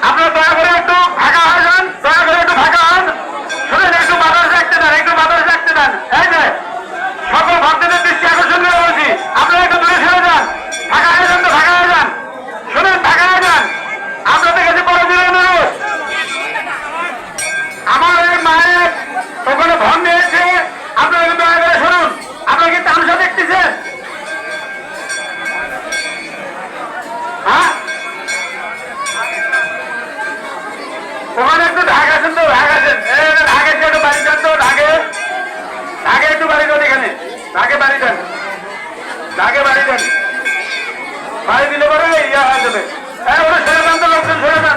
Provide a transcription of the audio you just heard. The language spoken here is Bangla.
আপনারা দয়া করে একটু ফাঁকা হয়ে যান, দয়া করে একটু ফাঁকা হন, শুনুন একটু বাতাস রাখতে দেন, একটু বাতাস রাখতে দেন। এই যে সকল ভক্তদের দৃষ্টি আকর্ষণ করে বলছি, আপনারা একটু দূরে সরে যান, ফাঁকা হয়ে যান, তো ফাঁকা হয়ে যান, শুনুন ফাঁকা হয়ে যান। আপনাদের কাছে বড় দিন অনুরোধ, আমার এই মায়ের ওখানে ভন নিয়েছে, আপনারা একটু দয়া করে শুনুন। আপনারা কি তামসা দেখতেছেন? হ্যাঁ, ওখানে একটু ঢাক আছেন, তো ঢাক আছেন, ঢাকে একটু বাড়ি দেন, তো ঢাকে ঢাকে একটু বাড়ি দেন, এখানে ঢাকে বাড়ি দেন, ঢাকে বাড়ি দেন, বাড়ি দিলে পরে ইয়া হয়ে যাবে। ওটা সরে যান, তো লোকজন সরে যান।